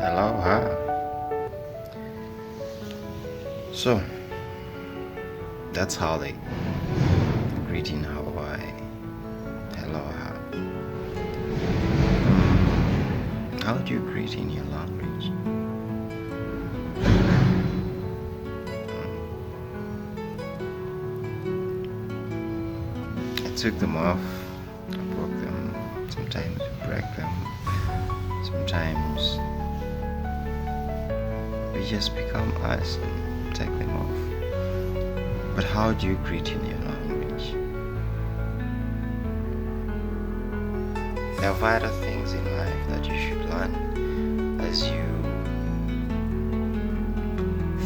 Aloha. So, that's how they greet in Hawaii. Aloha. How do you greet in your language? I took them off, I broke them, sometimes we break them, sometimes we just become us and take them off. But how do you greet in your language? There are vital things in life that you should learn as you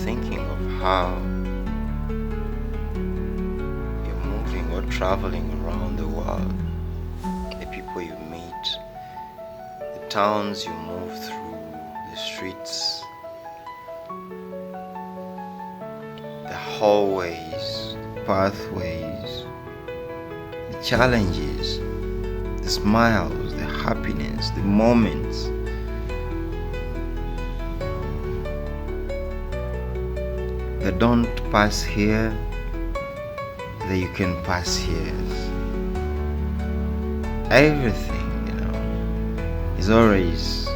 thinking of how you're moving or traveling around the world, the people you meet, the towns you move through, the streets, the hallways, pathways, the challenges, the smiles, the happiness, the moments. That don't pass here, that you can pass here. Everything, is always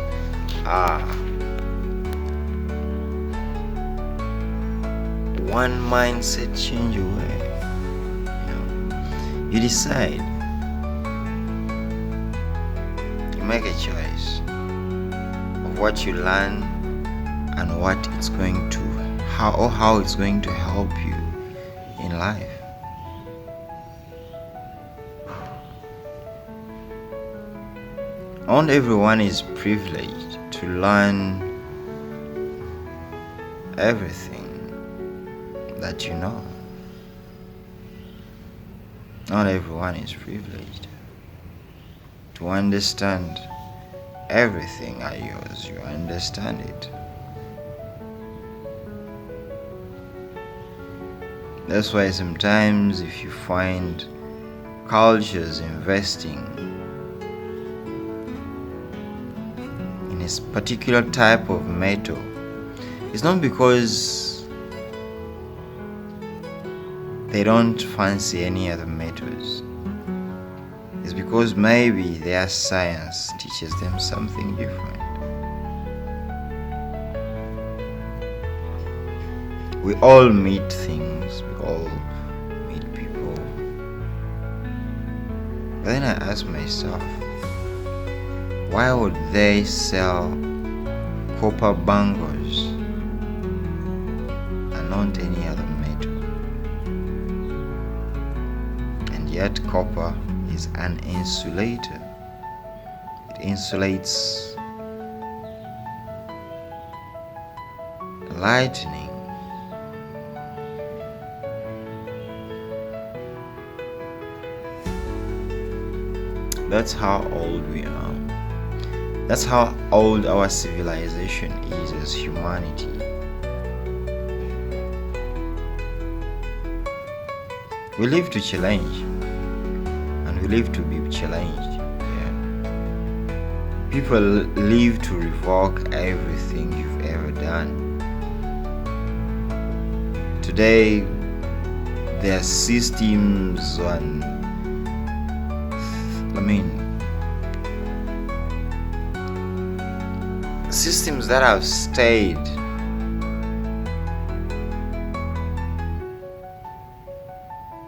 one mindset change away. You decide, you make a choice of what you learn and what it's going to, how it's going to help you in life. Not everyone is privileged to learn everything that you know. Not everyone is privileged to understand everything as you understand it. That's why sometimes if you find cultures investing in a particular type of metal, it's not because they don't fancy any other metals. It's because maybe their science teaches them something different. We all meet things, we all meet people. But then I ask myself, why would they sell copper bangles and not any other metal? And yet copper is an insulator. It insulates lightning. That's how old we are. That's how old our civilization is as humanity. We live to challenge, and we live to be challenged. People live to revoke everything you've ever done. Today, there are systems systems that have stayed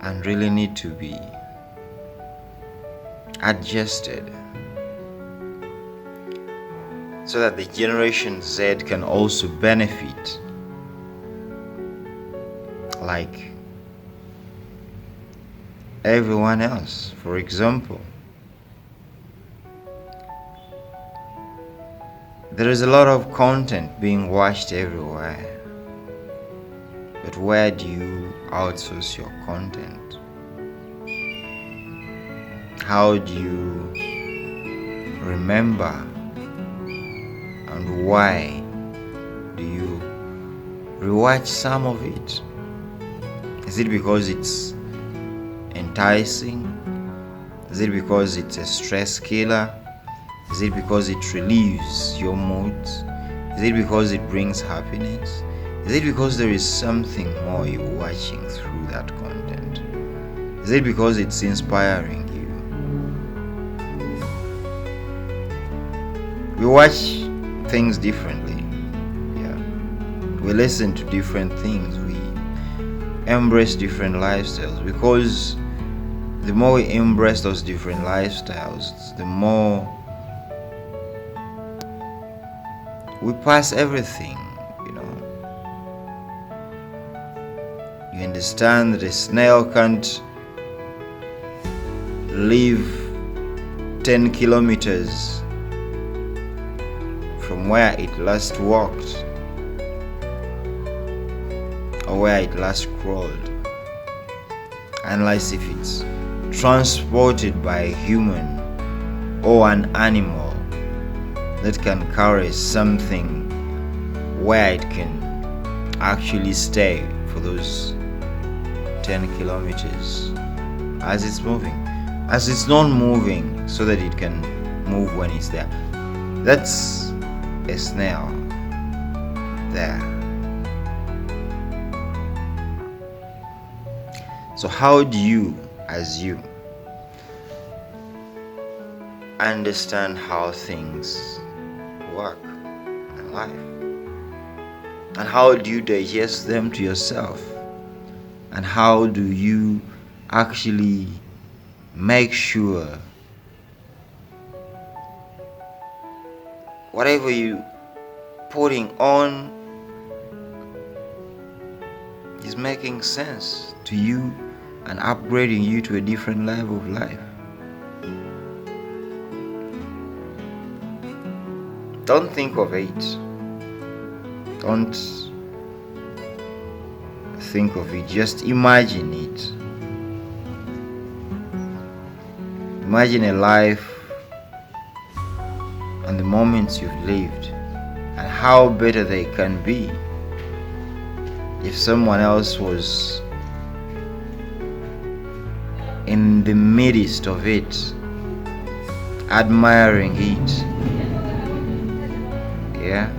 and really need to be adjusted so that the Generation Z can also benefit like everyone else. For example, there is a lot of content being watched everywhere, but where do you outsource your content? How do you remember, and why do you rewatch some of it? Is it because it's enticing? Is it because it's a stress killer? Is it because it relieves your moods? Is it because it brings happiness? Is it because there is something more you're watching through that content? Is it because it's inspiring you? We watch things differently. Yeah. We listen to different things. We embrace different lifestyles, because the more we embrace those different lifestyles, the more we pass everything. You understand that a snail can't live 10 kilometers from where it last walked or where it last crawled, unless if it's transported by a human or an animal that can carry something where it can actually stay for those 10 kilometers as it's moving, as it's not moving, so that it can move when it's there. That's a snail there. So how do you, as you, understand how things work in life? And how do you digest them to yourself? And how do you actually make sure whatever you putting on is making sense to you and upgrading you to a different level of life? Don't think of it. Don't think of it. Just imagine it. Imagine a life and the moments you've lived, and how better they can be if someone else was in the midst of it, admiring it. Yeah.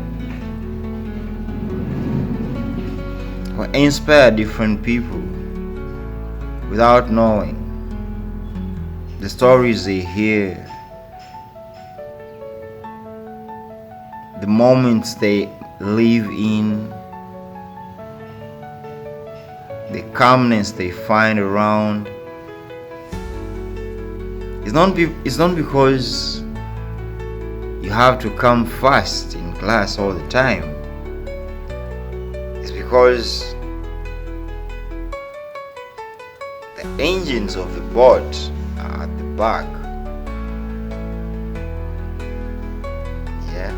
Or inspire different people without knowing the stories they hear, the moments they live in, the calmness they find around. It's not because you have to come first in class all the time. It's because the engines of the boat are at the back. Yeah.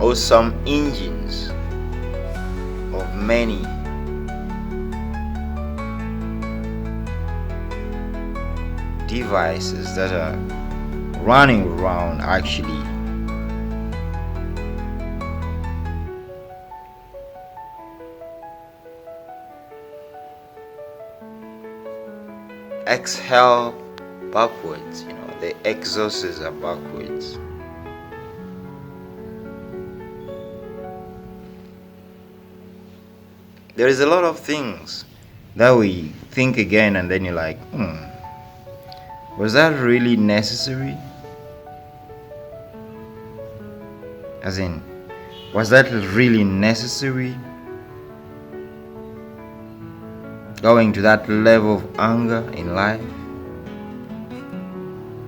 Or some engines of many devices that are running around actually. Exhale backwards, the exhausts are backwards. There is a lot of things that we think again, and then you're like, was that really necessary? As in, was that really necessary? Going to that level of anger in life?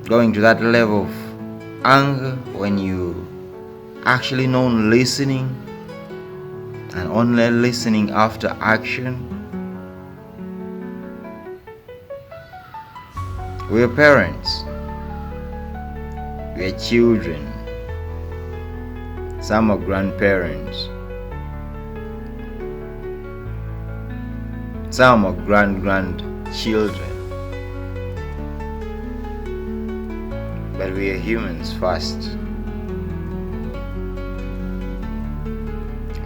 Going to that level of anger when you actually know listening and only listening after action? We are parents. We are children. Some are grandparents. Some are grandchildren. But we are humans first.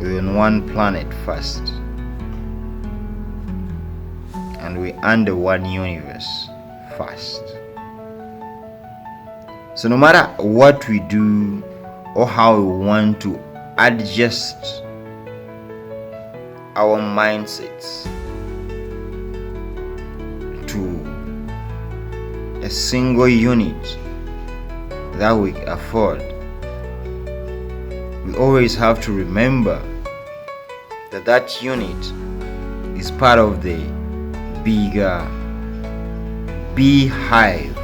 We're on one planet first. And we're under one universe first. So no matter what we do or how we want to adjust our mindsets to a single unit that we afford, we always have to remember that that unit is part of the bigger beehive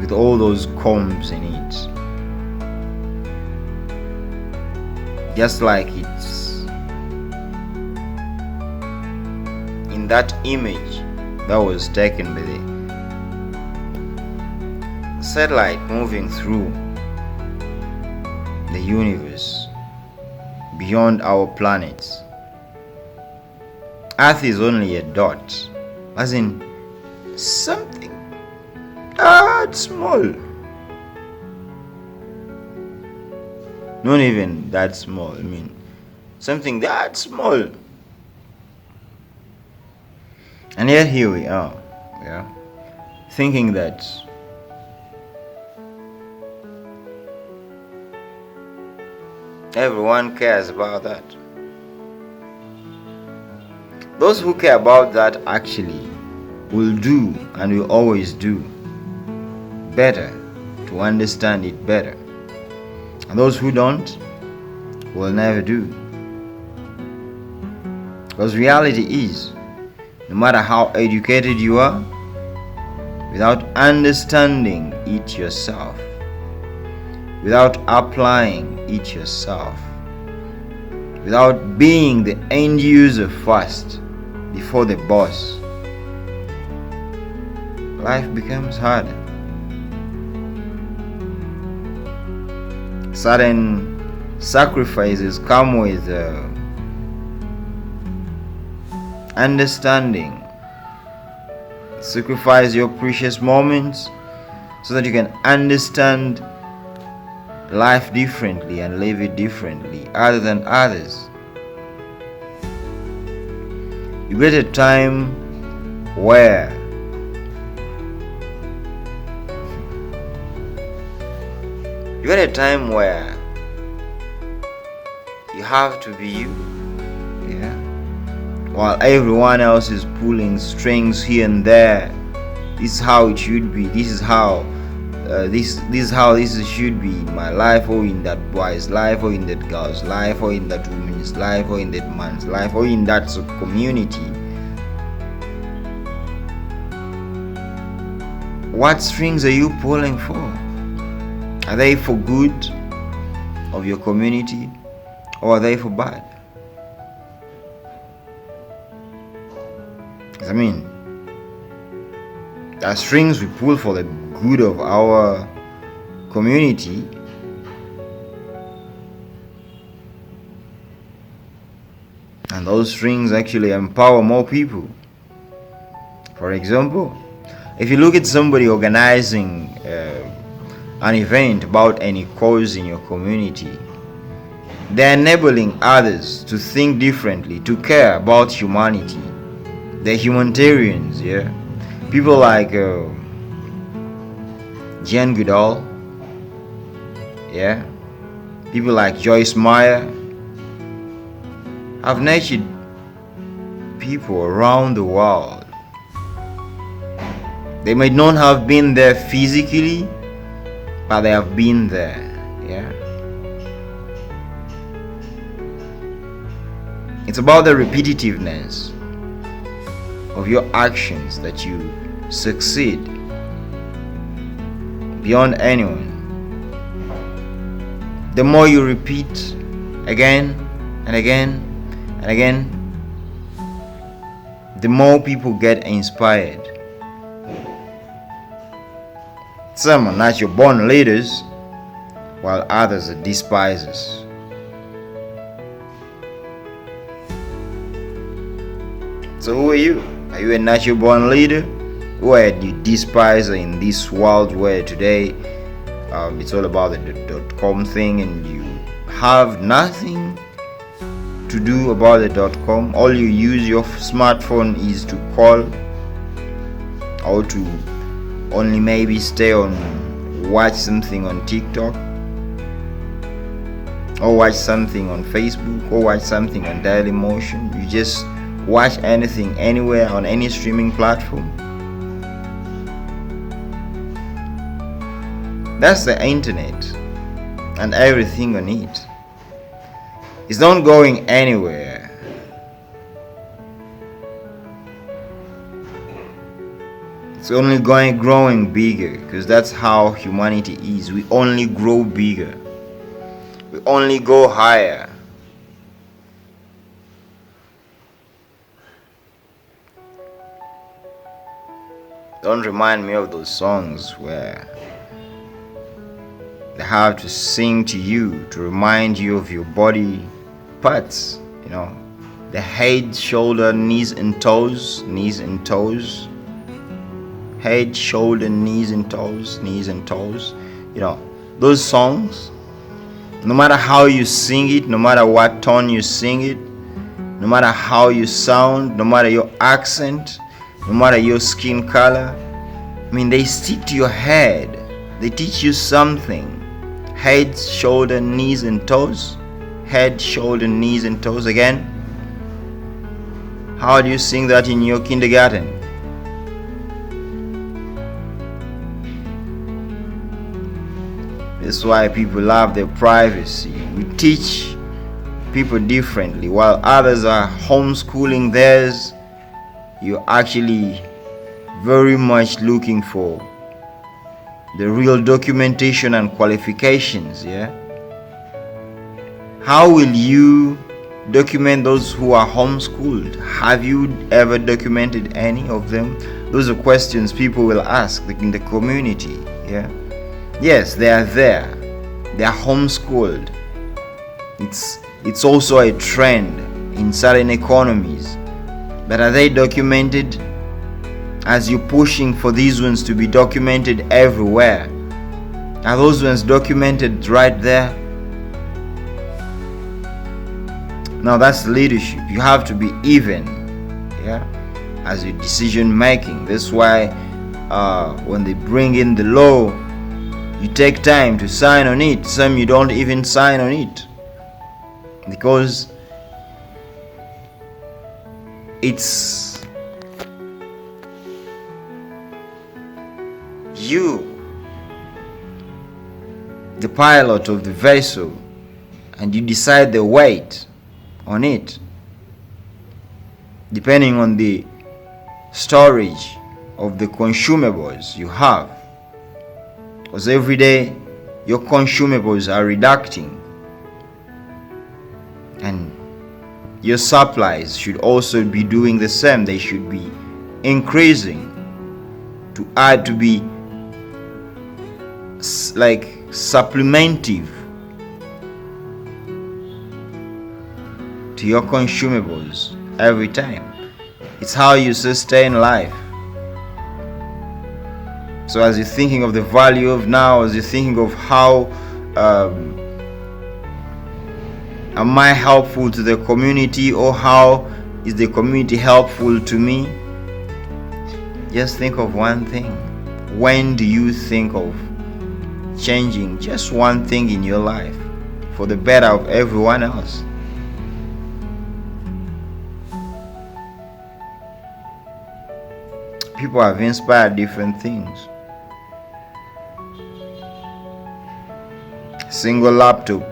with all those combs in it. Just like it's in that image that was taken by the satellite moving through the universe beyond our planets. Earth is only a dot, as in something that small. Not even that small, I mean something that small. And yet here we are, thinking that everyone cares about that. Those who care about that actually will do, and will always do better to understand it better. And those who don't will never do. Because reality is, no matter how educated you are, without understanding it yourself, without applying it yourself, without being the end user first before the boss, life becomes harder. Certain sacrifices come with understanding. Sacrifice your precious moments so that you can understand life differently and live it differently other than others. You get a time where you have to be you, while everyone else is pulling strings here and there. This is how it should be. This is how this should be in my life, or in that boy's life, or in that girl's life, or in that woman's life, or in that man's life, or in that community. What strings are you pulling for? Are they for good of your community, or are they for bad? I mean, there are strings we pull for the good of our community, and those strings actually empower more people. For example, if you look at somebody organizing an event about any cause in your community, they're enabling others to think differently, to care about humanity. They're humanitarians, people like Jane Goodall, people like Joyce Meyer have nurtured people around the world. They might not have been there physically, but they have been there, It's about the repetitiveness of your actions that you succeed beyond anyone. The more you repeat again and again and again, the more people get inspired. Some are natural born leaders, while others are despisers. So who are you? Are you a natural born leader, or are you despiser in this world where today it's all about the .com thing, and you have nothing to do about the .com? All you use your smartphone is to call or to only maybe stay on, watch something on TikTok, or watch something on Facebook, or watch something on Daily Motion. You just watch anything, anywhere, on any streaming platform. That's the internet and everything on it. It's not going anywhere. It's only growing bigger, because that's how humanity is. We only grow bigger. We only go higher. Don't remind me of those songs where they have to sing to you to remind you of your body parts, the head, shoulder, knees and toes, head, shoulder, knees and toes. Those songs, no matter how you sing it, no matter what tone you sing it, no matter how you sound, no matter your accent, no matter your skin color, they stick to your head. They teach you something. Head, shoulder, knees and toes. Head, shoulder, knees and toes. Again, how do you sing that in your kindergarten? That's why people love their privacy. We teach people differently. While others are homeschooling theirs, you're actually very much looking for the real documentation and qualifications. How will you document those who are homeschooled? Have you ever documented any of them? Those are questions people will ask in the community. Yes, they are there. They are homeschooled. It's also a trend in certain economies. But are they documented? As you're pushing for these ones to be documented everywhere, are those ones documented right there? Now that's leadership. You have to be even, as your decision making. That's why when they bring in the law, you take time to sign on it. Some you don't even sign on it, because it's you, the pilot of the vessel, and you decide the weight on it depending on the storage of the consumables you have, because every day your consumables are reducting, and your supplies should also be doing the same. They should be increasing to add, to be like supplementive to your consumables every time. It's how you sustain life. So as you're thinking of the value of now, as you're thinking of how am I helpful to the community, or how is the community helpful to me, just think of one thing. When do you think of changing just one thing in your life for the better of everyone else? People have inspired different things. A single laptop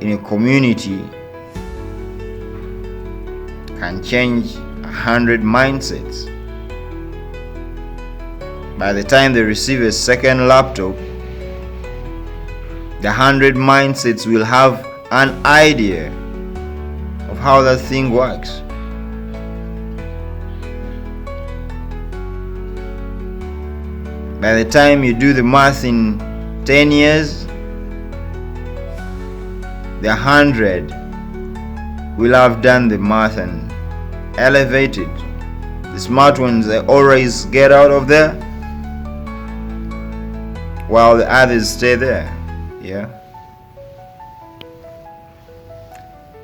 in a community can change 100 mindsets. By the time they receive a second laptop, the 100 mindsets will have an idea of how that thing works. By the time you do the math in 10 years, the 100 will have done the math and elevated. The smart ones, they always get out of there, while the others stay there.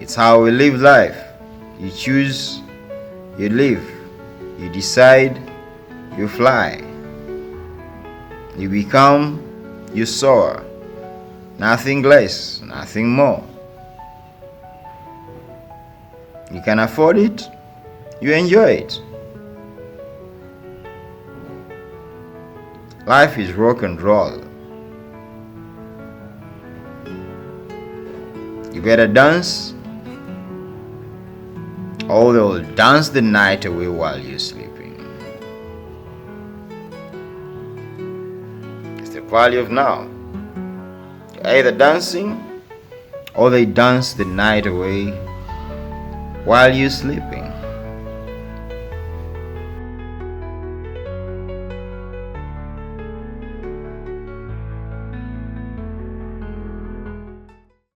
It's how we live life. You choose, you live. You decide, you fly. You become, you soar. Nothing less, nothing more. You can afford it, you enjoy it. Life is rock and roll. You better dance, or they'll dance the night away while you're sleeping. It's the quality of now. You're either dancing, or they dance the night away while you're sleeping.